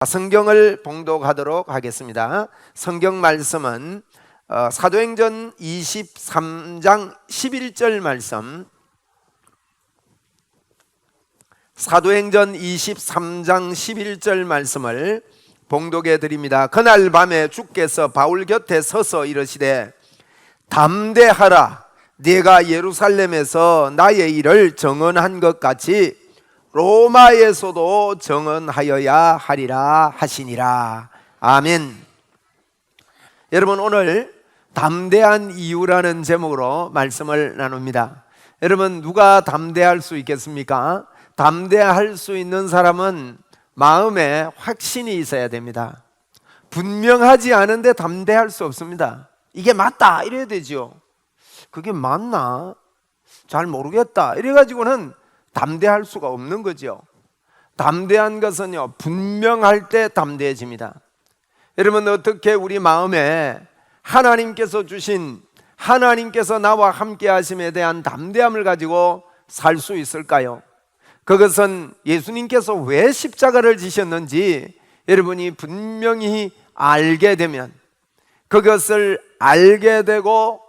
성경을 봉독하도록 하겠습니다. 성경 말씀은 사도행전 23장 11절 말씀, 사도행전 23장 11절 말씀을 봉독해 드립니다. 그날 밤에 주께서 바울 곁에 서서 이르시되 담대하라, 네가 예루살렘에서 나의 일을 정언한 것 같이 로마에서도 정언하여야 하리라 하시니라. 아멘. 여러분, 오늘 담대한 이유라는 제목으로 말씀을 나눕니다. 여러분, 누가 담대할 수 있겠습니까? 담대할 수 있는 사람은 마음에 확신이 있어야 됩니다. 분명하지 않은데 담대할 수 없습니다. 이게 맞다 이래야 되죠. 그게 맞나? 잘 모르겠다 이래가지고는 담대할 수가 없는 거죠. 담대한 것은요, 분명할 때 담대해집니다. 여러분, 어떻게 우리 마음에 하나님께서 주신, 하나님께서 나와 함께 하심에 대한 담대함을 가지고 살 수 있을까요? 그것은 예수님께서 왜 십자가를 지셨는지 여러분이 분명히 알게 되면, 그것을 알게 되고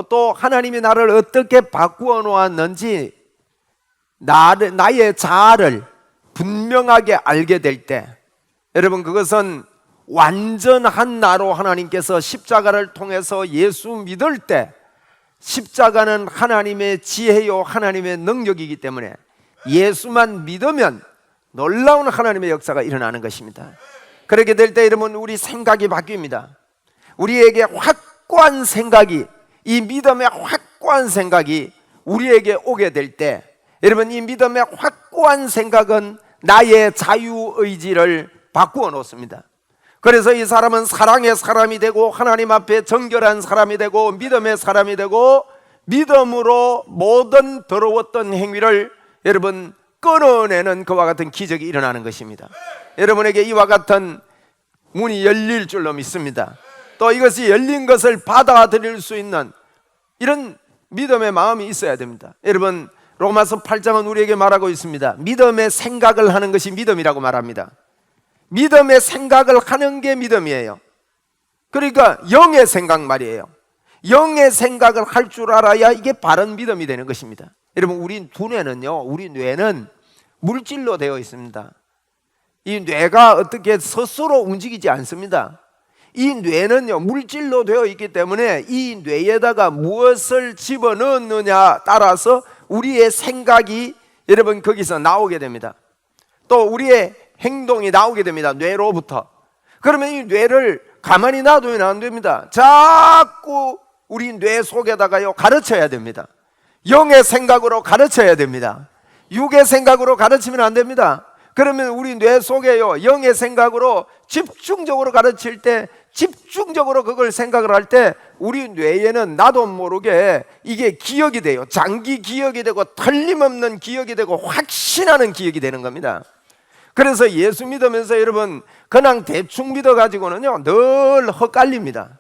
또 하나님이 나를 어떻게 바꾸어 놓았는지 나의 자아를 분명하게 알게 될 때, 여러분, 그것은 완전한 나로 하나님께서 십자가를 통해서 예수 믿을 때, 십자가는 하나님의 지혜요 하나님의 능력이기 때문에 예수만 믿으면 놀라운 하나님의 역사가 일어나는 것입니다. 그렇게 될 때 여러분, 우리 생각이 바뀝니다. 우리에게 확고한 생각이, 이 믿음의 확고한 생각이 우리에게 오게 될 때, 여러분, 이 믿음의 확고한 생각은 나의 자유의지를 바꾸어 놓습니다. 그래서 이 사람은 사랑의 사람이 되고 하나님 앞에 정결한 사람이 되고 믿음의 사람이 되고 믿음으로 모든 더러웠던 행위를 여러분 끊어내는 그와 같은 기적이 일어나는 것입니다. 여러분에게 이와 같은 문이 열릴 줄로 믿습니다. 또 이것이 열린 것을 받아들일 수 있는 이런 믿음의 마음이 있어야 됩니다. 여러분, 로마서 8장은 우리에게 말하고 있습니다. 믿음의 생각을 하는 것이 믿음이라고 말합니다. 믿음의 생각을 하는 게 믿음이에요. 그러니까 영의 생각 말이에요. 영의 생각을 할 줄 알아야 이게 바른 믿음이 되는 것입니다. 여러분, 우리 두뇌는요, 우리 뇌는 물질로 되어 있습니다. 이 뇌가 어떻게 스스로 움직이지 않습니다. 이 뇌는요, 물질로 되어 있기 때문에 이 뇌에다가 무엇을 집어넣느냐 따라서 우리의 생각이 여러분 거기서 나오게 됩니다. 또 우리의 행동이 나오게 됩니다. 뇌로부터. 그러면 이 뇌를 가만히 놔두면 안 됩니다. 자꾸 우리 뇌 속에다가요 가르쳐야 됩니다. 영의 생각으로 가르쳐야 됩니다. 육의 생각으로 가르치면 안 됩니다. 그러면 우리 뇌 속에요 영의 생각으로 집중적으로 가르칠 때, 집중적으로 그걸 생각을 할 때 우리 뇌에는 나도 모르게 이게 기억이 돼요. 장기 기억이 되고 틀림없는 기억이 되고 확신하는 기억이 되는 겁니다. 그래서 예수 믿으면서 여러분 그냥 대충 믿어가지고는요 늘 헛갈립니다.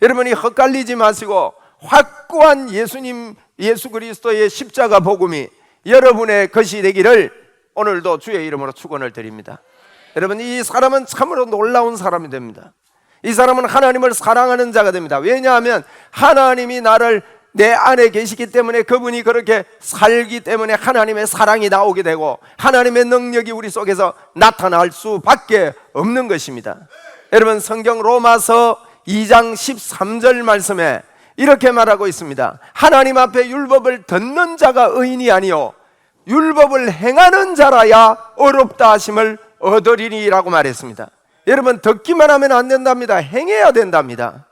여러분이 헛갈리지 마시고 확고한 예수님, 예수 그리스도의 십자가 복음이 여러분의 것이 되기를 오늘도 주의 이름으로 축원을 드립니다. 여러분, 이 사람은 참으로 놀라운 사람이 됩니다. 이 사람은 하나님을 사랑하는 자가 됩니다. 왜냐하면 하나님이 나를 내 안에 계시기 때문에, 그분이 그렇게 살기 때문에 하나님의 사랑이 나오게 되고 하나님의 능력이 우리 속에서 나타날 수밖에 없는 것입니다. 여러분, 성경 로마서 2장 13절 말씀에 이렇게 말하고 있습니다. 하나님 앞에 율법을 듣는 자가 의인이 아니요 율법을 행하는 자라야 어렵다 하심을 얻으리니라고 말했습니다. 여러분, 듣기만 하면 안 된답니다. 행해야 된답니다.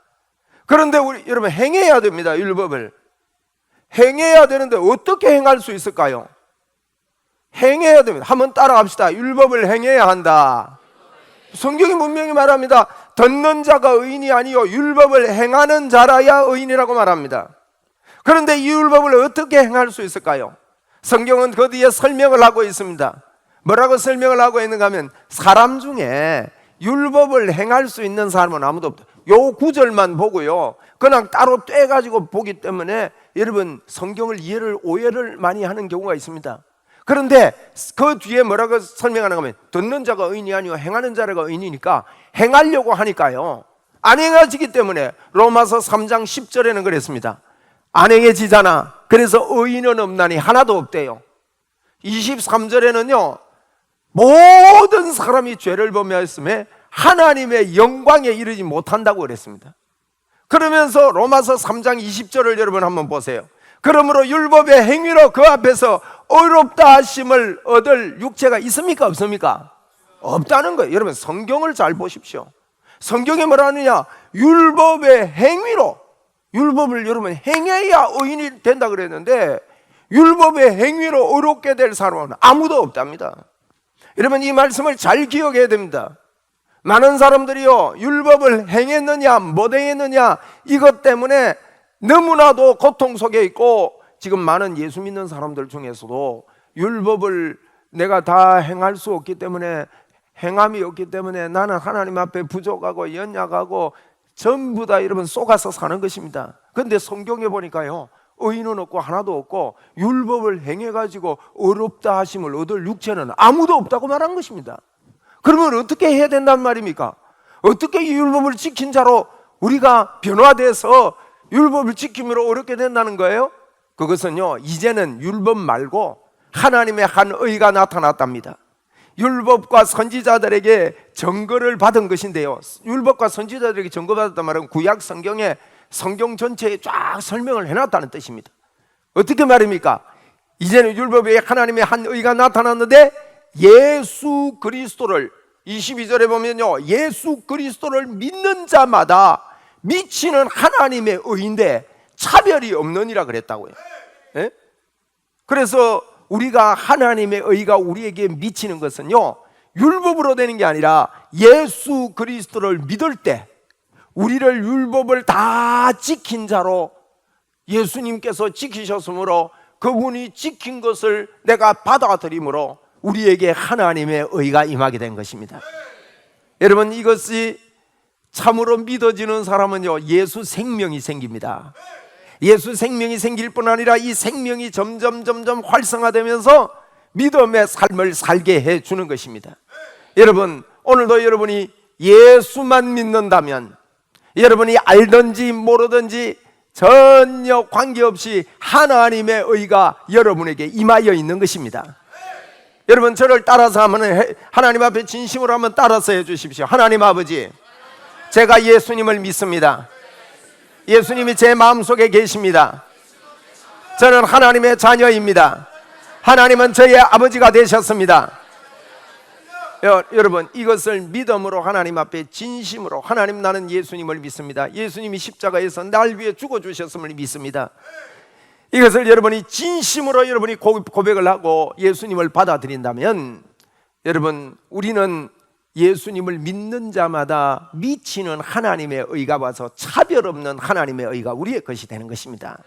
그런데 여러분, 행해야 됩니다. 율법을 행해야 되는데 어떻게 행할 수 있을까요? 행해야 됩니다. 한번 따라합시다. 율법을 행해야 한다. 성경이 분명히 말합니다. 듣는 자가 의인이 아니요 율법을 행하는 자라야 의인이라고 말합니다. 그런데 이 율법을 어떻게 행할 수 있을까요? 성경은 그 뒤에 설명을 하고 있습니다. 뭐라고 설명을 하고 있는가 하면, 사람 중에 율법을 행할 수 있는 사람은 아무도 없다. 요 구절만 보고요 그냥 따로 떼가지고 보기 때문에 여러분 성경을 오해를 많이 하는 경우가 있습니다. 그런데 그 뒤에 뭐라고 설명하는 거면 듣는 자가 의인이 아니요 행하는 자가 의인이니까 행하려고 하니까요 안 행해지기 때문에 로마서 3장 10절에는 그랬습니다. 안 행해지잖아. 그래서 의인은 없나니 하나도 없대요. 23절에는요 모든 사람이 죄를 범하였음에 하나님의 영광에 이르지 못한다고 그랬습니다. 그러면서 로마서 3장 20절을 여러분 한번 보세요. 그러므로 율법의 행위로 그 앞에서 의롭다 하심을 얻을 육체가 있습니까 없습니까? 없다는 거예요. 여러분 성경을 잘 보십시오. 성경에 뭐라 하느냐, 율법의 행위로, 율법을 여러분 행해야 의인이 된다 그랬는데 율법의 행위로 의롭게 될 사람은 아무도 없답니다. 여러분 이 말씀을 잘 기억해야 됩니다. 많은 사람들이요 율법을 행했느냐 못 행했느냐 이것 때문에 너무나도 고통 속에 있고, 지금 많은 예수 믿는 사람들 중에서도 율법을 내가 다 행할 수 없기 때문에, 행함이 없기 때문에 나는 하나님 앞에 부족하고 연약하고 전부 다 여러분 속아서 사는 것입니다. 그런데 성경에 보니까요 의인은 없고 하나도 없고 율법을 행해가지고 의롭다 하심을 얻을 육체는 아무도 없다고 말한 것입니다. 그러면 어떻게 해야 된단 말입니까? 어떻게 이 율법을 지킨 자로 우리가 변화돼서 율법을 지킴으로 어렵게 된다는 거예요? 그것은요 이제는 율법 말고 하나님의 한 의가 나타났답니다. 율법과 선지자들에게 증거를 받은 것인데요, 율법과 선지자들에게 증거받았단 말은 구약 성경에 성경 전체에 쫙 설명을 해놨다는 뜻입니다. 어떻게 말입니까? 이제는 율법에 하나님의 한 의가 나타났는데 예수 그리스도를, 22절에 보면요 예수 그리스도를 믿는 자마다 미치는 하나님의 의인데 차별이 없느니라 그랬다고요. 예? 그래서 우리가 하나님의 의가 우리에게 미치는 것은요 율법으로 되는 게 아니라 예수 그리스도를 믿을 때 우리를 율법을 다 지킨 자로 예수님께서 지키셨으므로 그분이 지킨 것을 내가 받아들임으로 우리에게 하나님의 의가 임하게 된 것입니다. 여러분 이것이 참으로 믿어지는 사람은요 예수 생명이 생깁니다. 예수 생명이 생길 뿐 아니라 이 생명이 점점 활성화되면서 믿음의 삶을 살게 해주는 것입니다. 여러분 오늘도 여러분이 예수만 믿는다면, 여러분이 알든지 모르든지 전혀 관계없이 하나님의 의가 여러분에게 임하여 있는 것입니다. 여러분 저를 따라서 하면, 하나님 앞에 진심으로 한번 따라서 해주십시오. 하나님 아버지, 제가 예수님을 믿습니다. 예수님이 제 마음속에 계십니다. 저는 하나님의 자녀입니다. 하나님은 저의 아버지가 되셨습니다. 여러분 이것을 믿음으로 하나님 앞에 진심으로, 하나님 나는 예수님을 믿습니다. 예수님이 십자가에서 날 위해 죽어주셨음을 믿습니다. 이것을 여러분이 진심으로 여러분이 고백을 하고 예수님을 받아들인다면, 여러분 우리는 예수님을 믿는 자마다 미치는 하나님의 의가 와서 차별 없는 하나님의 의가 우리의 것이 되는 것입니다.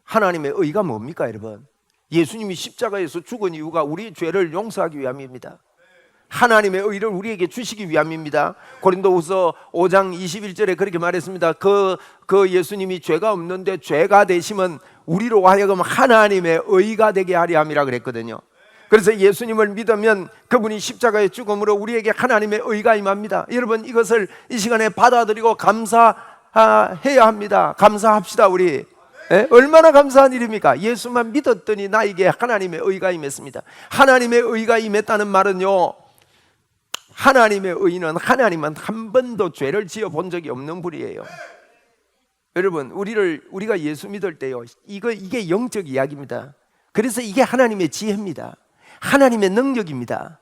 하나님의 의가 뭡니까 여러분? 예수님이 십자가에서 죽은 이유가 우리의 죄를 용서하기 위함입니다. 하나님의 의를 우리에게 주시기 위함입니다. 고린도후서 5장 21절에 그렇게 말했습니다. 그 예수님이 죄가 없는데 죄가 되심은 우리로 하여금 하나님의 의가 되게 하려 함이라 그랬거든요. 그래서 예수님을 믿으면 그분이 십자가의 죽음으로 우리에게 하나님의 의가 임합니다. 여러분 이것을 이 시간에 받아들이고 감사해야 합니다. 감사합시다 우리. 예? 얼마나 감사한 일입니까? 예수만 믿었더니 나에게 하나님의 의가 임했습니다. 하나님의 의가 임했다는 말은요, 하나님의 의는 하나님은 한 번도 죄를 지어 본 적이 없는 분이에요. 여러분 우리가 예수 믿을 때요 이게 영적 이야기입니다. 그래서 이게 하나님의 지혜입니다. 하나님의 능력입니다.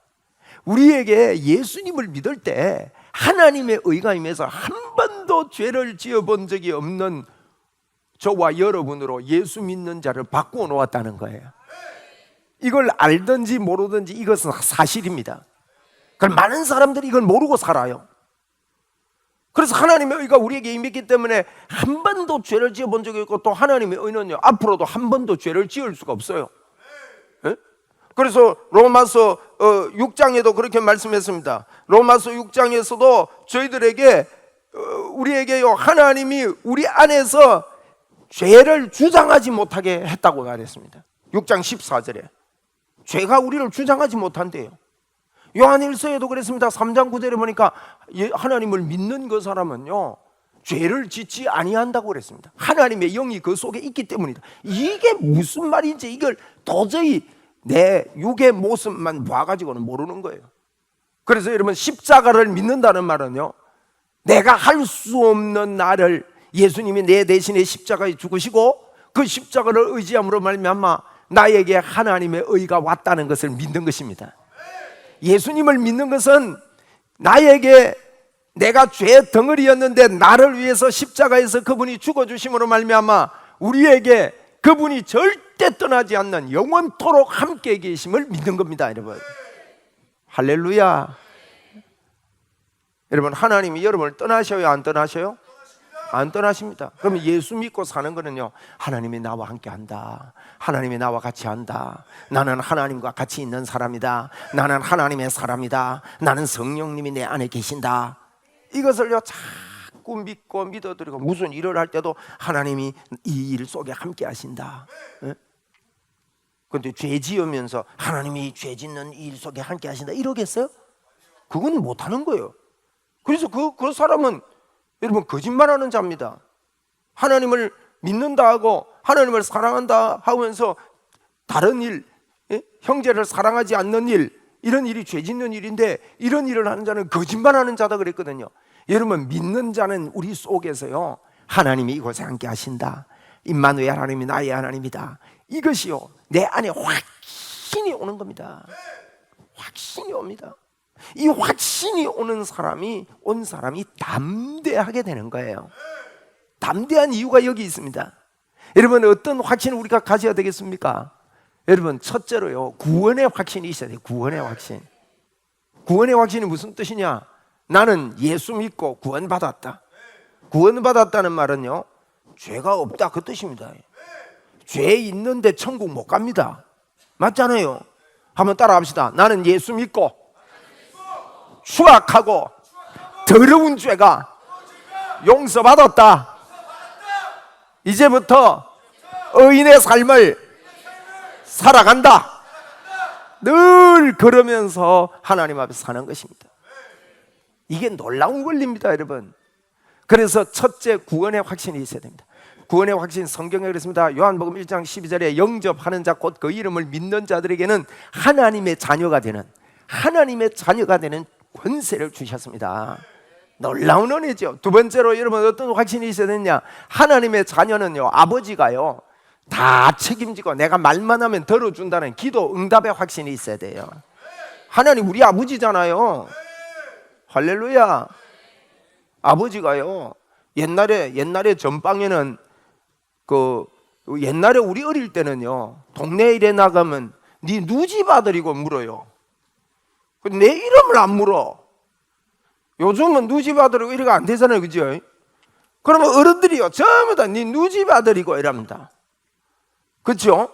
우리에게 예수님을 믿을 때 하나님의 의가 임해서 한 번도 죄를 지어 본 적이 없는 저와 여러분으로 예수 믿는 자를 바꾸어 놓았다는 거예요. 이걸 알든지 모르든지 이것은 사실입니다. 그럼 많은 사람들이 이걸 모르고 살아요. 그래서 하나님의 의가 우리에게 임했기 때문에 한 번도 죄를 지어 본 적이 없고, 또 하나님의 의는요 앞으로도 한 번도 죄를 지을 수가 없어요. 예? 그래서 로마서 6장에도 그렇게 말씀했습니다. 로마서 6장에서도 저희들에게 우리에게요 하나님이 우리 안에서 죄를 주장하지 못하게 했다고 말했습니다. 6장 14절에 죄가 우리를 주장하지 못한대요. 요한일서에도 그랬습니다. 3장 9절에 보니까 하나님을 믿는 그 사람은요 죄를 짓지 아니한다고 그랬습니다. 하나님의 영이 그 속에 있기 때문이다. 이게 무슨 말인지 이걸 도저히 내 육의 모습만 봐가지고는 모르는 거예요. 그래서 여러분, 십자가를 믿는다는 말은요, 내가 할 수 없는 나를 예수님이 내 대신에 십자가에 죽으시고 그 십자가를 의지함으로 말미암아 나에게 하나님의 의가 왔다는 것을 믿는 것입니다. 예수님을 믿는 것은 나에게, 내가 죄 덩어리였는데 나를 위해서 십자가에서 그분이 죽어주심으로 말미암아 우리에게 그분이 절대 떠나지 않는 영원토록 함께 계심을 믿는 겁니다. 여러분, 할렐루야. 여러분, 하나님이 여러분을 떠나셔요, 안 떠나셔요? 안 떠나십니다. 그러면 예수 믿고 사는 거는요, 하나님이 나와 함께 한다, 하나님이 나와 같이 한다, 나는 하나님과 같이 있는 사람이다, 나는 하나님의 사람이다, 나는 성령님이 내 안에 계신다, 이것을요 자꾸 믿고 믿어드리고, 무슨 일을 할 때도 하나님이 이 일 속에 함께 하신다. 그런데 죄 지으면서 하나님이 죄 짓는 일 속에 함께 하신다 이러겠어요? 그건 못하는 거예요. 그래서 그 사람은 여러분 거짓말하는 자입니다. 하나님을 믿는다 하고 하나님을 사랑한다 하면서 다른 일, 형제를 사랑하지 않는 일, 이런 일이 죄 짓는 일인데, 이런 일을 하는 자는 거짓말하는 자다 그랬거든요. 여러분, 믿는 자는 우리 속에서요 하나님이 이곳에 함께 하신다, 임마누엘 하나님이 나의 하나님이다, 이것이요 내 안에 확신이 오는 겁니다. 확신이 옵니다. 이 확신이 온 사람이 담대하게 되는 거예요. 담대한 이유가 여기 있습니다. 여러분, 어떤 확신을 우리가 가져야 되겠습니까? 여러분, 첫째로요 구원의 확신이 있어야 돼요. 구원의 확신. 구원의 확신이 무슨 뜻이냐? 나는 예수 믿고 구원받았다. 구원받았다는 말은요 죄가 없다 그 뜻입니다. 죄 있는데 천국 못 갑니다. 맞잖아요. 한번 따라합시다. 나는 예수 믿고 추악하고 더러운 죄가 용서받았다. 이제부터 의인의 삶을 살아간다. 늘 그러면서 하나님 앞에 사는 것입니다. 이게 놀라운 권리입니다, 여러분. 그래서 첫째, 구원의 확신이 있어야 됩니다. 구원의 확신, 성경에 그랬습니다. 요한복음 1장 12절에 영접하는 자 곧 그 이름을 믿는 자들에게는 하나님의 자녀가 되는 권세를 주셨습니다. 놀라운 은혜죠. 두 번째로 여러분 어떤 확신이 있어야 되느냐? 하나님의 자녀는요 아버지가요 다 책임지고 내가 말만 하면 들어준다는 기도 응답의 확신이 있어야 돼요. 하나님 우리 아버지잖아요. 할렐루야. 아버지가요 옛날에 전방에는 옛날에 우리 어릴 때는요 동네 일에 나가면 네 누집 아들이고 물어요. 내 이름을 안 물어. 요즘은 누집 아들이고 이래가 안 되잖아요, 그죠? 그러면 어른들이요 전부 다 네 누집 아들이고 이랍니다. 그렇죠?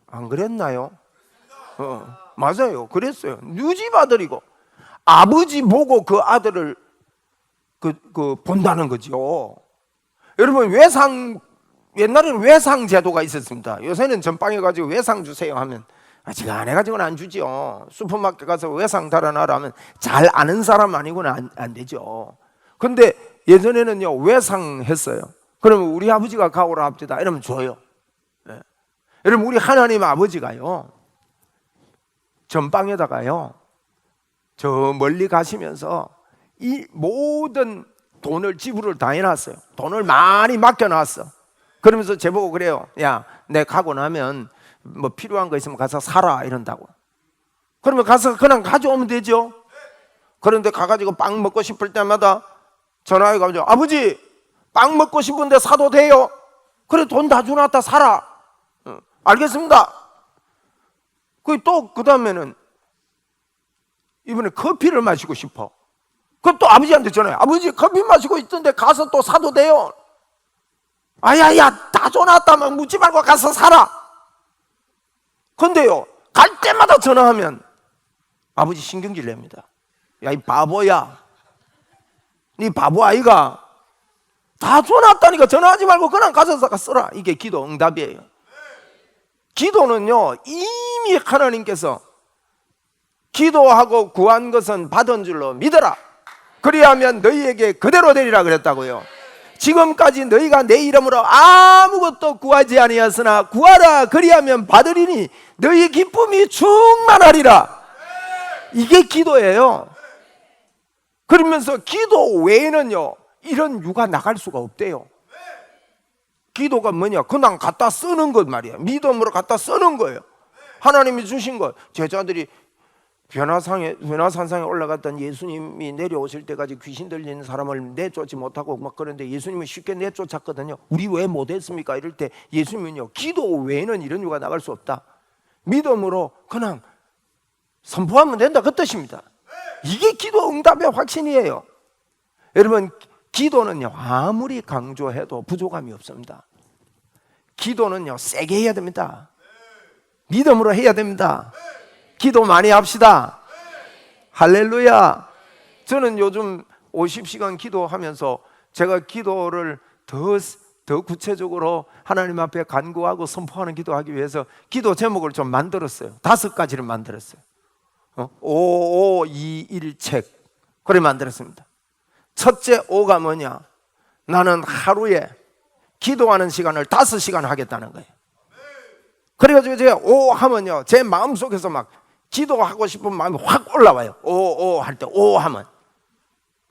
안 그랬나요? 맞아요, 그랬어요. 누집 아들이고 아버지 보고 그 아들을 본다는 거죠. 여러분, 옛날에는 외상 제도가 있었습니다. 요새는 전방에 가지고 외상 주세요 하면 제가 안 해가지고는 안 주죠. 슈퍼마켓 가서 외상 달아놔라 하면 잘 아는 사람 아니고는 안 되죠. 근데 예전에는요 외상 했어요. 그러면 우리 아버지가 가오라 합시다 이러면 줘요. 네. 여러분, 우리 하나님 아버지가요 전방에다가요 저 멀리 가시면서 이 모든 돈을 지불을 다 해놨어요. 돈을 많이 맡겨놨어. 그러면서 제보고 그래요. 야, 내 가고 나면 뭐 필요한 거 있으면 가서 사라 이런다고. 그러면 가서 그냥 가져오면 되죠. 그런데 가가지고 빵 먹고 싶을 때마다 전화해가지고 아버지 빵 먹고 싶은데 사도 돼요? 그래, 돈 다 주놨다 사라. 알겠습니다. 그 다음에는 이번에 커피를 마시고 싶어. 그것도 아버지한테 전화해. 아버지 커피 마시고 있던데 가서 또 사도 돼요? 아야야, 다 줘놨다면 묻지 말고 가서 사라. 근데요 갈 때마다 전화하면 아버지 신경질 냅니다. 야, 이 바보야, 네 바보 아이가 다 줘놨다니까 전화하지 말고 그냥 가서 써라. 이게 기도 응답이에요. 기도는요 이미 이미 하나님께서 기도하고 구한 것은 받은 줄로 믿어라. 그리하면 너희에게 그대로 되리라 그랬다고요. 지금까지 너희가 내 이름으로 아무것도 구하지 아니하였으나 구하라. 그리하면 받으리니 너희 기쁨이 충만하리라. 이게 기도예요. 그러면서 기도 외에는요, 이런 유가 나갈 수가 없대요. 기도가 뭐냐? 그냥 갖다 쓰는 것 말이야. 믿음으로 갖다 쓰는 거예요. 하나님이 주신 것. 제자들이 변화산상에 올라갔던 예수님이 내려오실 때까지 귀신 들린 사람을 내쫓지 못하고 막 그런데 예수님이 쉽게 내쫓았거든요. 우리 왜 못했습니까? 이럴 때 예수님은요, 기도 외에는 이런 유가 나갈 수 없다. 믿음으로 그냥 선포하면 된다, 그 뜻입니다. 이게 기도 응답의 확신이에요. 여러분, 기도는요, 아무리 강조해도 부족함이 없습니다. 기도는요, 세게 해야 됩니다. 믿음으로 해야 됩니다. 기도 많이 합시다. 할렐루야. 저는 요즘 50시간 기도하면서 제가 기도를 더 구체적으로 하나님 앞에 간구하고 선포하는 기도하기 위해서 기도 제목을 좀 만들었어요. 5가지를 만들었어요. 5-5-2-1책 그래 만들었습니다. 첫째 5가 뭐냐? 나는 하루에 기도하는 시간을 5시간 하겠다는 거예요. 그래가지고 제가 5 하면요, 제 마음속에서 막 기도하고 싶은 마음이 확 올라와요. 5 할 때 5 하면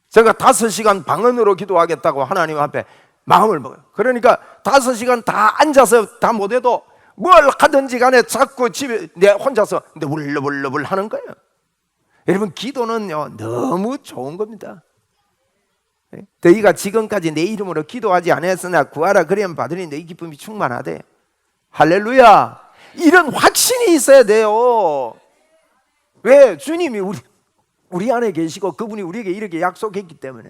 제가 5시간 방언으로 기도하겠다고 하나님 앞에 마음을 먹어요. 그러니까 5시간 다 앉아서 다 못해도 뭘 하든지 간에 자꾸 집에 내 혼자서 울렁울렁 하는 거예요. 여러분, 기도는요, 너무 좋은 겁니다. 너희가 지금까지 내 이름으로 기도하지 않았으나 구하라. 그리하면 받으니 너희 기쁨이 충만하대. 할렐루야. 이런 확신이 있어야 돼요. 왜? 주님이 우리 안에 계시고 그분이 우리에게 이렇게 약속했기 때문에.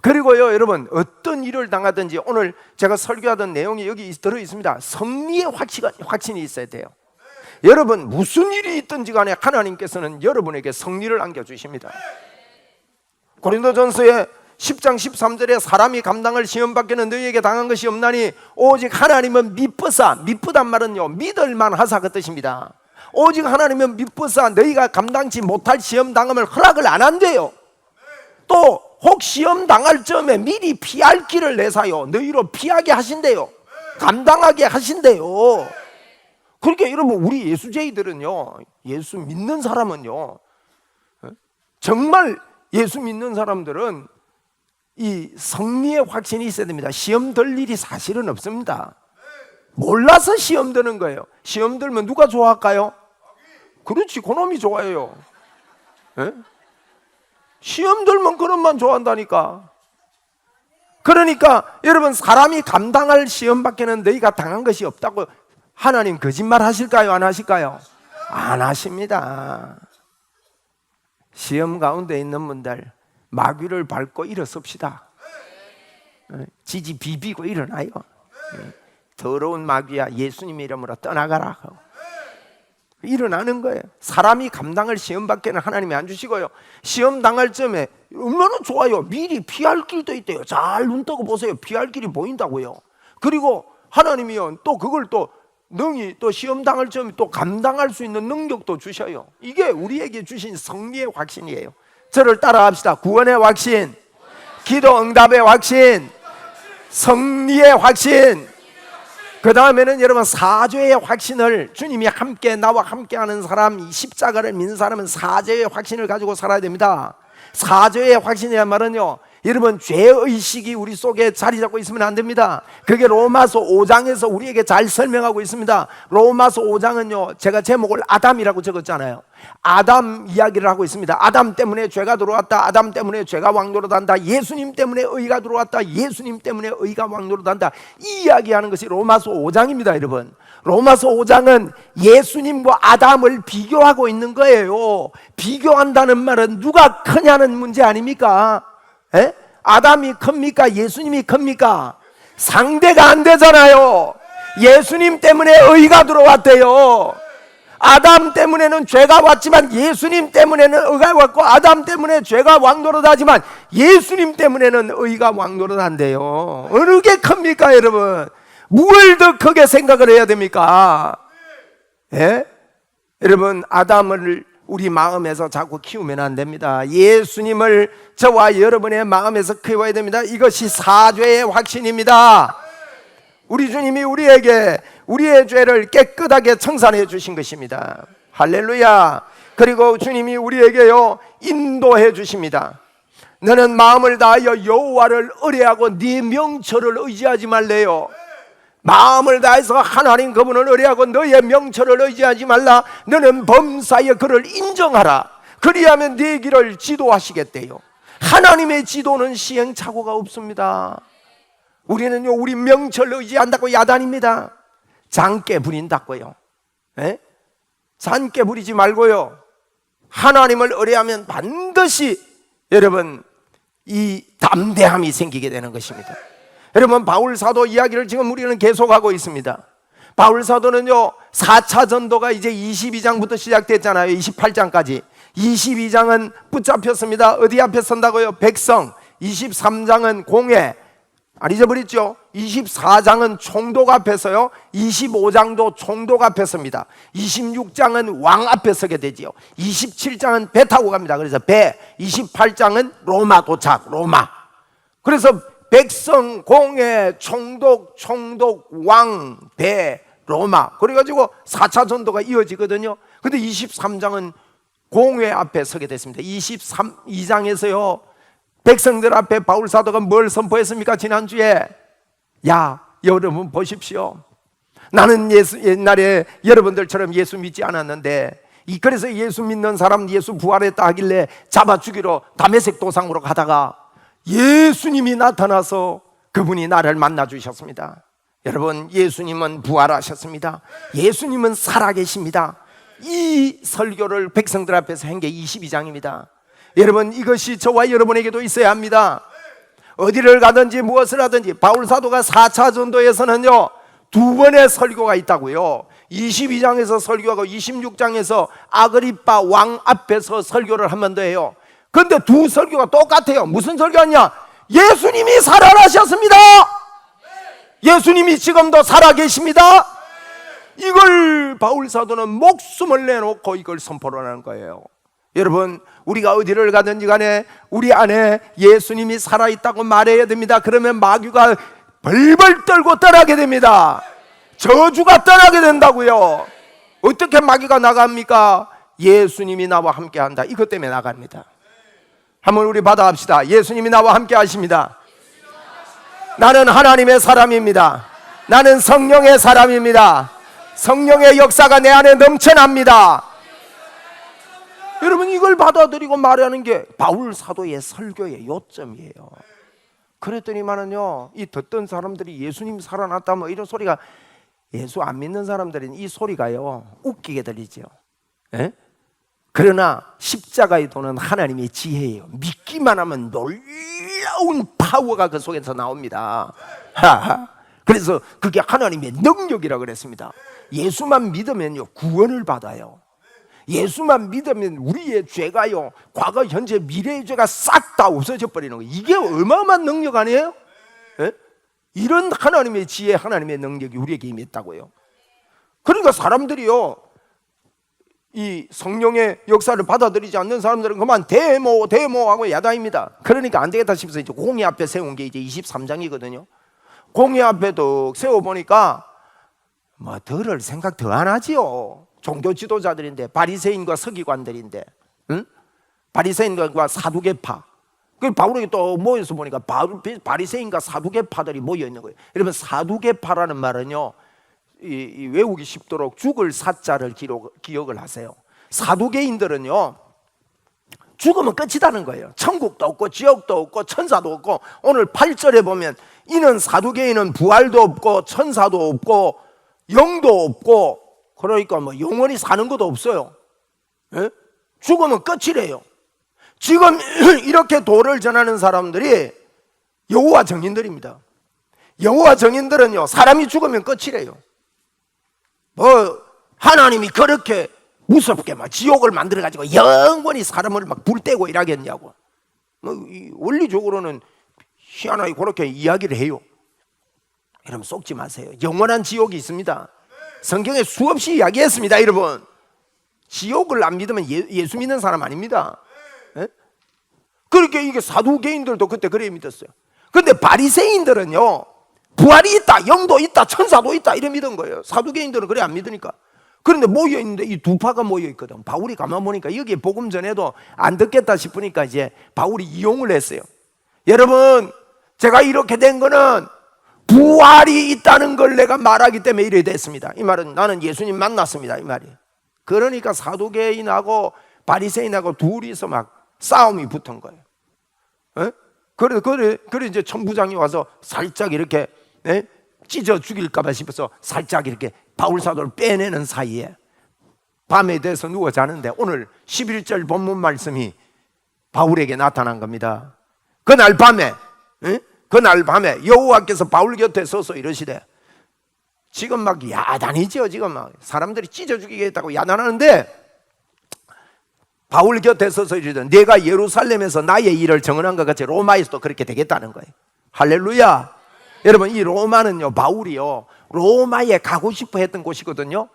그리고요, 여러분, 어떤 일을 당하든지 오늘 제가 설교하던 내용이 여기 들어있습니다. 승리의 확신이 있어야 돼요. 여러분, 무슨 일이 있든지 간에 하나님께서는 여러분에게 승리를 안겨주십니다. 고린도전서에 10장 13절에 사람이 감당할 시험밖에는 너희에게 당한 것이 없나니 오직 하나님은 미쁘단 말은요, 믿을만 하사 그 뜻입니다. 오직 하나님은 미쁘사 너희가 감당치 못할 시험 당함을 허락을 안 한대요. 또 혹 시험 당할 점에 미리 피할 길을 내사요. 너희로 피하게 하신대요. 감당하게 하신대요. 그러니까 여러분, 우리 예수제이들은요, 예수 믿는 사람은요, 정말 예수 믿는 사람들은 이 승리의 확신이 있어야 됩니다. 시험 들 일이 사실은 없습니다. 몰라서 시험 드는 거예요. 시험 들면 누가 좋아할까요? 그렇지, 그놈이 좋아해요. 에? 시험 들면 그놈만 좋아한다니까. 그러니까 여러분, 사람이 감당할 시험밖에는 너희가 당한 것이 없다고 하나님 거짓말 하실까요? 안 하실까요? 안 하십니다. 시험 가운데 있는 분들 마귀를 밟고 일어섭시다. 지지 비비고 일어나요. 더러운 마귀야, 예수님의 이름으로 떠나가라. 일어나는 거예요. 사람이 감당할 시험밖에는 하나님이 안 주시고요, 시험 당할 점에 얼마나 좋아요. 미리 피할 길도 있대요. 잘 눈 뜨고 보세요. 피할 길이 보인다고요. 그리고 하나님이요, 또 그걸 또 능히 또 시험 당할 점에 또 감당할 수 있는 능력도 주셔요. 이게 우리에게 주신 승리의 확신이에요. 저를 따라합시다. 구원의 확신, 기도 응답의 확신, 승리의 확신. 그 다음에는 여러분, 사죄의 확신을, 주님이 함께 나와 함께하는 사람, 십자가를 믿는 사람은 사죄의 확신을 가지고 살아야 됩니다. 사죄의 확신이란 말은요, 여러분, 죄의식이 우리 속에 자리 잡고 있으면 안 됩니다. 그게 로마서 5장에서 우리에게 잘 설명하고 있습니다. 로마서 5장은요, 제가 제목을 아담이라고 적었잖아요. 아담 이야기를 하고 있습니다. 아담 때문에 죄가 들어왔다. 아담 때문에 죄가 왕노릇한다. 예수님 때문에 의가 들어왔다. 예수님 때문에 의가 왕노릇한다. 이 이야기하는 것이 로마서 5장입니다. 여러분, 로마서 5장은 예수님과 아담을 비교하고 있는 거예요. 비교한다는 말은 누가 크냐는 문제 아닙니까? 에? 아담이 큽니까? 예수님이 큽니까? 상대가 안 되잖아요. 예수님 때문에 의가 들어왔대요. 아담 때문에는 죄가 왔지만 예수님 때문에는 의가 왔고, 아담 때문에 죄가 왕노릇하지만 예수님 때문에는 의가 왕노릇한대요. 어느 게 큽니까, 여러분? 뭘 더 크게 생각을 해야 됩니까? 예? 여러분, 아담을 우리 마음에서 자꾸 키우면 안 됩니다. 예수님을 저와 여러분의 마음에서 키워야 됩니다. 이것이 사죄의 확신입니다. 우리 주님이 우리에게 우리의 죄를 깨끗하게 청산해 주신 것입니다. 할렐루야. 그리고 주님이 우리에게요 인도해 주십니다. 너는 마음을 다하여 여호와를 의뢰하고 네 명철을 의지하지 말래요. 마음을 다해서 하나님 그분을 의뢰하고 너의 명철을 의지하지 말라. 너는 범사에 그를 인정하라. 그리하면 네 길을 지도하시겠대요. 하나님의 지도는 시행착오가 없습니다. 우리는요 우리 명철을 의지한다고 야단입니다. 장깨 부린다고요. 장깨 부리지 말고요 하나님을 의뢰하면 반드시 여러분 이 담대함이 생기게 되는 것입니다. 여러분, 바울 사도 이야기를 지금 우리는 계속하고 있습니다. 바울 사도는요 4차 전도가 이제 22장부터 시작됐잖아요. 28장까지 22장은 붙잡혔습니다. 어디 앞에 선다고요? 백성. 23장은 공회. 안 잊어버렸죠? 24장은 총독 앞에서요 25장도 총독 앞에 섭니다. 26장은 왕 앞에 서게 되지요. 27장은 배 타고 갑니다. 그래서 배. 28장은 로마 도착. 로마. 그래서 백성, 공회, 총독, 왕, 배, 로마. 그래가지고 4차 전도가 이어지거든요. 근데 23장은 공회 앞에 서게 됐습니다. 22장에서요 백성들 앞에 바울 사도가 뭘 선포했습니까? 지난주에 야 여러분 보십시오. 나는 옛날에 여러분들처럼 예수 믿지 않았는데 그래서 예수 믿는 사람 예수 부활했다 하길래 잡아 죽이러 다메섹 도상으로 가다가 예수님이 나타나서 그분이 나를 만나 주셨습니다. 여러분, 예수님은 부활하셨습니다. 예수님은 살아계십니다. 이 설교를 백성들 앞에서 한 게 22장입니다. 여러분, 이것이 저와 여러분에게도 있어야 합니다. 어디를 가든지 무엇을 하든지 바울 사도가 4차 전도에서는요 2번의 설교가 있다고요. 22장에서 설교하고 26장에서 아그리빠 왕 앞에서 설교를 하면 돼요. 그런데 두 설교가 똑같아요. 무슨 설교하냐? 예수님이 살아나셨습니다. 예수님이 지금도 살아계십니다. 이걸 바울 사도는 목숨을 내놓고 이걸 선포를 하는 거예요. 여러분, 우리가 어디를 가든지 간에 우리 안에 예수님이 살아있다고 말해야 됩니다. 그러면 마귀가 벌벌 떨고 떠나게 됩니다. 저주가 떠나게 된다고요. 어떻게 마귀가 나갑니까? 예수님이 나와 함께 한다. 이것 때문에 나갑니다. 한번 우리 받아갑시다. 예수님이 나와 함께 하십니다. 나는 하나님의 사람입니다. 나는 성령의 사람입니다. 성령의 역사가 내 안에 넘쳐납니다. 여러분, 이걸 받아들이고 말하는 게 바울 사도의 설교의 요점이에요. 그랬더니만은요 이 듣던 사람들이 예수님 살아났다 뭐 이런 소리가, 예수 안 믿는 사람들은 이 소리가요 웃기게 들리죠. 그러나 십자가의 도는 하나님의 지혜예요. 믿기만 하면 놀라운 파워가 그 속에서 나옵니다. 그래서 그게 하나님의 능력이라고 그랬습니다. 예수만 믿으면요 구원을 받아요. 예수만 믿으면 우리의 죄가요 과거, 현재, 미래의 죄가 싹 다 없어져 버리는 거예요. 이게 어마어마한 능력 아니에요? 이런 하나님의 지혜, 하나님의 능력이 우리에게 임했다고요. 그러니까 사람들이요 이 성령의 역사를 받아들이지 않는 사람들은 그만 데모하고 야단입니다. 그러니까 안 되겠다 싶어서 이제 공회 앞에 세운 게 이제 23장이거든요. 공회 앞에 또 세워보니까 뭐 들을 생각 더 안 하지요. 종교 지도자들인데, 바리새인과 서기관들인데, 바리새인과 사두개파. 그 바울에게 또 모여서 보니까 바리새인과 사두개파들이 모여 있는 거예요. 여러분, 사두개파라는 말은요 이 외우기 쉽도록 죽을 사자를 기억을 하세요. 사두개인들은요 죽으면 끝이다는 거예요. 천국도 없고 지옥도 없고 천사도 없고, 오늘 8절에 보면 이는 사두개인은 부활도 없고 천사도 없고 영도 없고, 그러니까 뭐 영원히 사는 것도 없어요. 죽으면 끝이래요. 지금 이렇게 도를 전하는 사람들이 여호와 증인들입니다. 여호와 증인들은요 사람이 죽으면 끝이래요. 뭐 하나님이 그렇게 무섭게 막 지옥을 만들어 가지고 영원히 사람을 막 불 떼고 일하겠냐고. 뭐 원리적으로는 희한하게 그렇게 이야기를 해요. 여러분 속지 마세요. 영원한 지옥이 있습니다. 성경에 수없이 이야기했습니다. 여러분, 지옥을 안 믿으면 예수 믿는 사람 아닙니다. 예? 그렇게 이게 사두개인들도 그때 그래 믿었어요. 근데 바리새인들은요, 부활이 있다, 영도 있다, 천사도 있다 이래 믿은 거예요. 사두개인들은 그래 안 믿으니까. 그런데 모여 있는데 이 두 파가 모여 있거든. 바울이 가만 보니까 여기에 복음 전에도 안 듣겠다 싶으니까 이제 바울이 이용을 했어요. 여러분, 제가 이렇게 된 거는 부활이 있다는 걸 내가 말하기 때문에 이래 됐습니다. 이 말은 나는 예수님 만났습니다, 이 말이에요. 그러니까 사두개인하고 바리새인하고 둘이서 막 싸움이 붙은 거예요. 에? 그래 이제 천부장이 와서 살짝 이렇게 찢어 죽일까봐 싶어서 살짝 이렇게 바울 사도를 빼내는 사이에 밤에 돼서 누워 자는데 오늘 11절 본문 말씀이 바울에게 나타난 겁니다. 그날 밤에 여호와께서 바울 곁에 서서 이러시되, 지금 막 야단이죠. 지금 막 사람들이 찢어 죽이겠다고 야단하는데 바울 곁에 서서 이러시되, 내가 예루살렘에서 나의 일을 정언한 것 같이 로마에서도 그렇게 되겠다는 거예요. 할렐루야. 여러분, 이 로마는요, 바울이요 로마에 가고 싶어 했던 곳이거든요.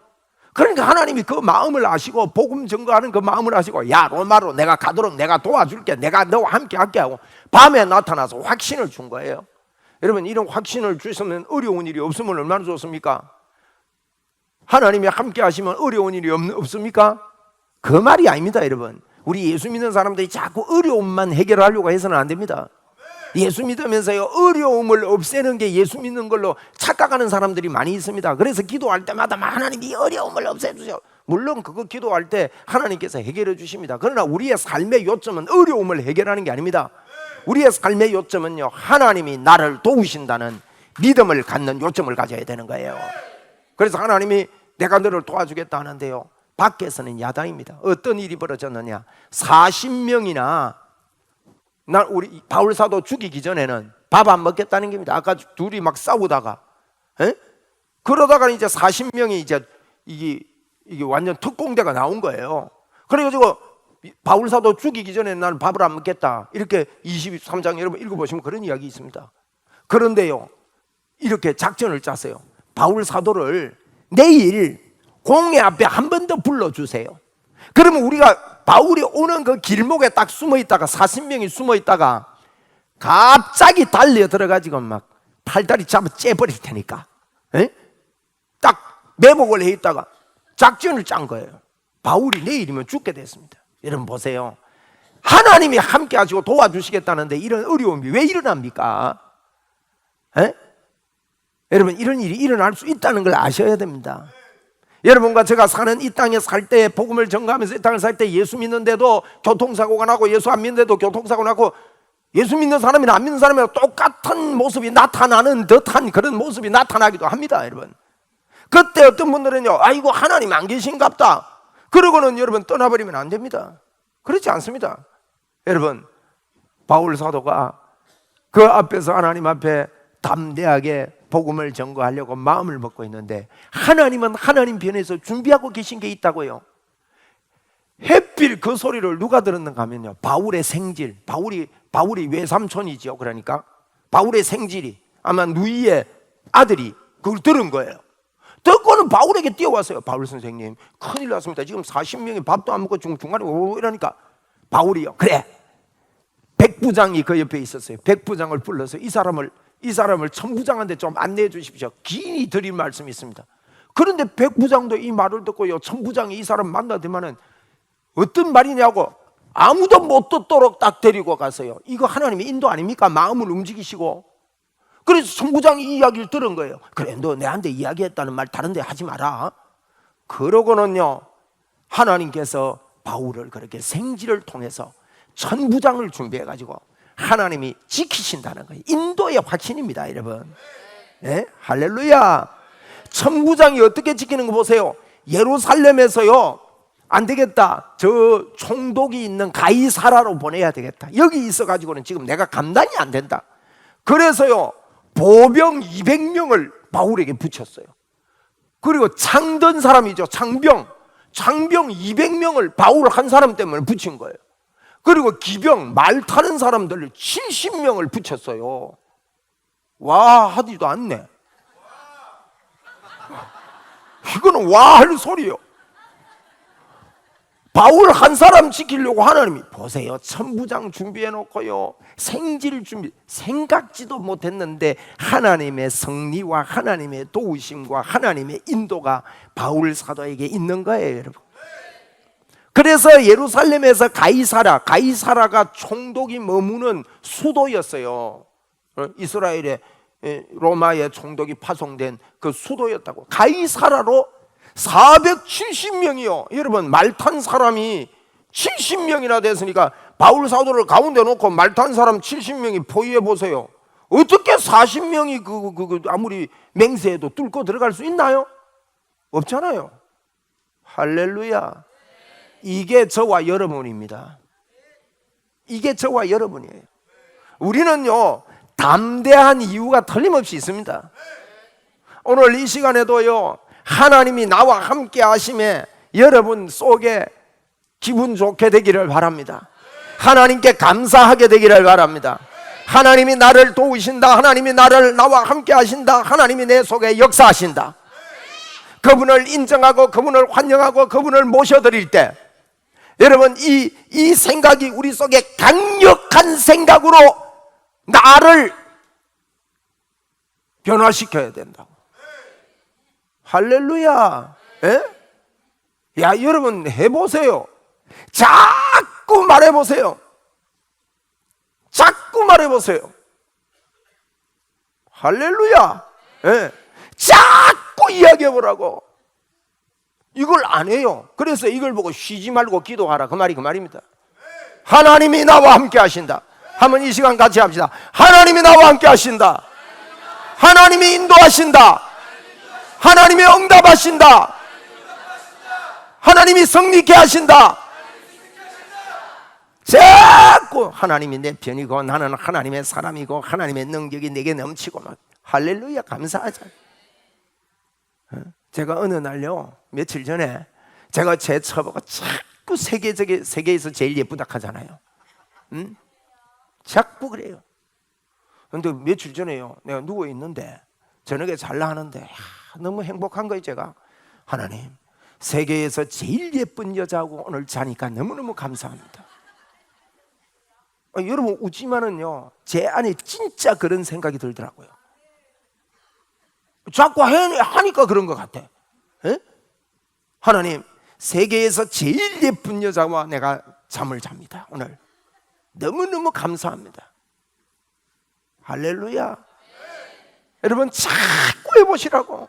그러니까 하나님이 그 마음을 아시고 복음 전거하는 그 마음을 아시고, 야 로마로 내가 가도록 내가 도와줄게, 내가 너와 함께 할게 하고 밤에 나타나서 확신을 준 거예요. 여러분, 이런 확신을 주시면 어려운 일이 없으면 얼마나 좋습니까? 하나님이 함께 하시면 어려운 일이 없습니까? 그 말이 아닙니다. 여러분, 우리 예수 믿는 사람들이 자꾸 어려움만 해결하려고 해서는 안 됩니다. 예수 믿으면서요, 어려움을 없애는 게 예수 믿는 걸로 착각하는 사람들이 많이 있습니다. 그래서 기도할 때마다 하나님 이 어려움을 없애주세요. 물론 그거 기도할 때 하나님께서 해결해 주십니다. 그러나 우리의 삶의 요점은 어려움을 해결하는 게 아닙니다. 우리의 삶의 요점은요, 하나님이 나를 도우신다는 믿음을 갖는 요점을 가져야 되는 거예요. 그래서 하나님이 내가 너를 도와주겠다 하는데요, 밖에서는 야단입니다. 어떤 일이 벌어졌느냐, 40명이나 우리 바울 사도 죽이기 전에는 밥 안 먹겠다는 겁니다. 아까 둘이 막 싸우다가, 그러다가 이제 40명이 이제 이게 완전 특공대가 나온 거예요. 그래가지고 바울 사도 죽이기 전에 나는 밥을 안 먹겠다, 이렇게 23장 여러분 읽어보시면 그런 이야기 있습니다. 그런데요, 이렇게 작전을 짰어요. 바울 사도를 내일 공회 앞에 한 번 더 불러주세요. 그러면 우리가 바울이 오는 그 길목에 딱 숨어 있다가 40명이 숨어 있다가 갑자기 달려 들어가지고 막 팔다리 잡아 째버릴 테니까, 딱 매복을 해 있다가 작전을 짠 거예요. 바울이 내일이면 죽게 됐습니다. 여러분 보세요, 하나님이 함께 하시고 도와주시겠다는데 이런 어려움이 왜 일어납니까? 여러분, 이런 일이 일어날 수 있다는 걸 아셔야 됩니다. 여러분과 제가 사는 이 땅에 살 때, 복음을 전가하면서 이 땅을 살 때 예수 믿는데도 교통사고가 나고, 예수 안 믿는데도 교통사고 나고, 예수 믿는 사람이나 안 믿는 사람이나 똑같은 모습이 나타나는 듯한 그런 모습이 나타나기도 합니다. 여러분, 그때 어떤 분들은요, 아이고 하나님 안 계신갑다 그러고는 여러분 떠나버리면 안 됩니다. 그렇지 않습니다. 여러분, 바울 사도가 그 앞에서 하나님 앞에 담대하게 복음을 전거하려고 마음을 먹고 있는데, 하나님은 하나님 편에서 준비하고 계신 게 있다고요. 해필 그 소리를 누가 들었는가 하면요, 바울의 생질, 바울이 외삼촌이죠. 그러니까 바울의 생질이 아마 누이의 아들이 그걸 들은 거예요. 듣고는 바울에게 뛰어왔어요. 바울 선생님, 큰일 났습니다. 지금 40명이 밥도 안 먹고 중간에 이러니까 바울이요, 그래, 백부장이 그 옆에 있었어요. 백부장을 불러서 이 사람을 천부장한테 좀 안내해 주십시오. 긴히 드릴 말씀이 있습니다. 그런데 백부장도 이 말을 듣고요, 천부장이 이 사람 만나더만은 어떤 말이냐고 아무도 못 듣도록 딱 데리고 가서요, 이거 하나님의 인도 아닙니까? 마음을 움직이시고. 그래서 천부장이 이 이야기를 들은 거예요. 그래, 너 내한테 이야기했다는 말 다른 데 하지 마라. 그러고는요, 하나님께서 바울을 그렇게 생지를 통해서 천부장을 준비해가지고 하나님이 지키신다는 거예요. 인도의 확신입니다, 여러분. 할렐루야. 천부장이 어떻게 지키는 거 보세요. 예루살렘에서요, 안 되겠다, 저 총독이 있는 가이사라로 보내야 되겠다. 여기 있어가지고는 지금 내가 감당이 안 된다. 그래서요, 보병 200명을 바울에게 붙였어요. 그리고 창든 사람이죠, 장병 200명을 바울 한 사람 때문에 붙인 거예요. 그리고 기병, 말 타는 사람들 70명을 붙였어요. 와 하지도 않네. 이거는 와 할 소리요. 바울 한 사람 지키려고 하나님이 보세요, 천부장 준비해 놓고요, 생질 준비, 생각지도 못했는데 하나님의 섭리와 하나님의 도우심과 하나님의 인도가 바울 사도에게 있는 거예요, 여러분. 그래서 예루살렘에서 가이사라가 총독이 머무는 수도였어요. 이스라엘의 로마의 총독이 파송된 그 수도였다고. 가이사라로 470명이요. 여러분, 말 탄 사람이 70명이나 됐으니까 바울 사도를 가운데 놓고 말 탄 사람 70명이 포위해 보세요. 어떻게 40명이 아무리 맹세해도 뚫고 들어갈 수 있나요? 없잖아요. 할렐루야. 이게 저와 여러분입니다. 이게 저와 여러분이에요. 우리는요, 담대한 이유가 틀림없이 있습니다. 오늘 이 시간에도요, 하나님이 나와 함께 하심에 여러분 속에 기분 좋게 되기를 바랍니다. 하나님께 감사하게 되기를 바랍니다. 하나님이 나를 도우신다, 하나님이 나와 함께 하신다, 하나님이 내 속에 역사하신다. 그분을 인정하고 그분을 환영하고 그분을 모셔드릴 때 여러분, 이 생각이 우리 속에 강력한 생각으로 나를 변화시켜야 된다고. 할렐루야. 에? 야, 여러분 해보세요. 자꾸 말해보세요. 자꾸 말해보세요. 할렐루야. 에? 자꾸 이야기해보라고. 이걸 안 해요. 그래서 이걸 보고 쉬지 말고 기도하라, 그 말입니다. 하나님이 나와 함께 하신다. 한번 이 시간 같이 합시다. 하나님이 나와 함께 하신다. 하나님이 인도하신다. 하나님이 응답하신다. 하나님이 성리케 하신다. 자꾸 하나님이 내 편이고 나는 하나님의 사람이고 하나님의 능력이 내게 넘치고, 할렐루야, 감사하자. 제가 어느 날요, 며칠 전에 제가 제 처보고 자꾸 세계에서 제일 예쁘다 하잖아요. 응? 자꾸 그래요. 근데 며칠 전에요, 내가 누워있는데 저녁에 잘라 하는데 너무 행복한 거예요. 제가, 하나님, 세계에서 제일 예쁜 여자하고 오늘 자니까 너무너무 감사합니다. 여러분 웃지만은요, 제 안에 진짜 그런 생각이 들더라고요. 자꾸 하니까 그런 것 같아. 에? 하나님, 세계에서 제일 예쁜 여자와 내가 잠을 잡니다. 오늘 너무너무 감사합니다. 할렐루야. 여러분 자꾸 해보시라고.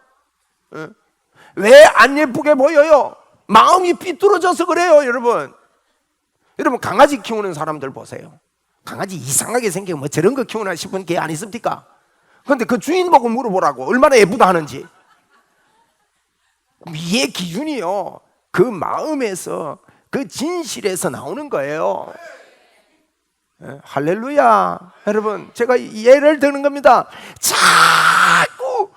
왜 안 예쁘게 보여요? 마음이 삐뚤어져서 그래요. 여러분 강아지 키우는 사람들 보세요. 강아지 이상하게 생기고 뭐 저런 거 키우나 싶은 게 안 있습니까? 그런데 그 주인 보고 물어보라고, 얼마나 예쁘다 하는지. 이해 기준이요, 그 마음에서, 그 진실에서 나오는 거예요. 할렐루야. 여러분, 제가 예를 드는 겁니다. 자꾸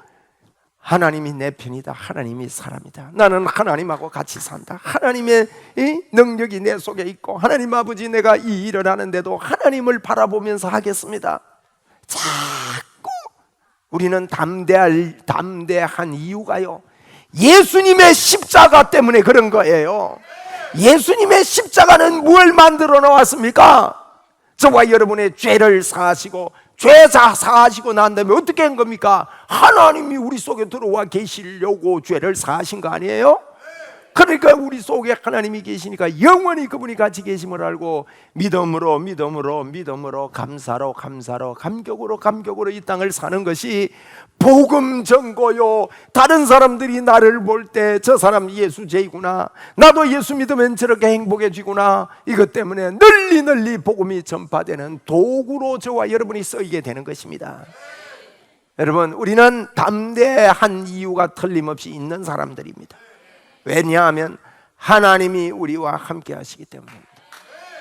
하나님이 내 편이다, 하나님이 사람이다, 나는 하나님하고 같이 산다, 하나님의 능력이 내 속에 있고, 하나님 아버지, 내가 이 일을 하는데도 하나님을 바라보면서 하겠습니다. 자꾸 우리는 담대한 이유가요, 예수님의 십자가 때문에 그런 거예요. 예수님의 십자가는 뭘 만들어 놓았습니까? 저와 여러분의 죄를 사하시고, 죄 사하시고 난 다음에 어떻게 한 겁니까? 하나님이 우리 속에 들어와 계시려고 죄를 사하신 거 아니에요? 그러니까 우리 속에 하나님이 계시니까 영원히 그분이 같이 계심을 알고 믿음으로 감사로 감격으로 이 땅을 사는 것이 복음 전거요. 다른 사람들이 나를 볼 때 저 사람 예수 죄이구나, 나도 예수 믿으면 저렇게 행복해지구나, 이것 때문에 널리 복음이 전파되는 도구로 저와 여러분이 쓰이게 되는 것입니다. 여러분, 우리는 담대한 이유가 틀림없이 있는 사람들입니다. 왜냐하면 하나님이 우리와 함께 하시기 때문입니다.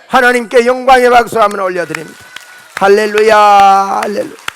하나님께 영광의 박수 한번 올려드립니다. 할렐루야, 할렐루야.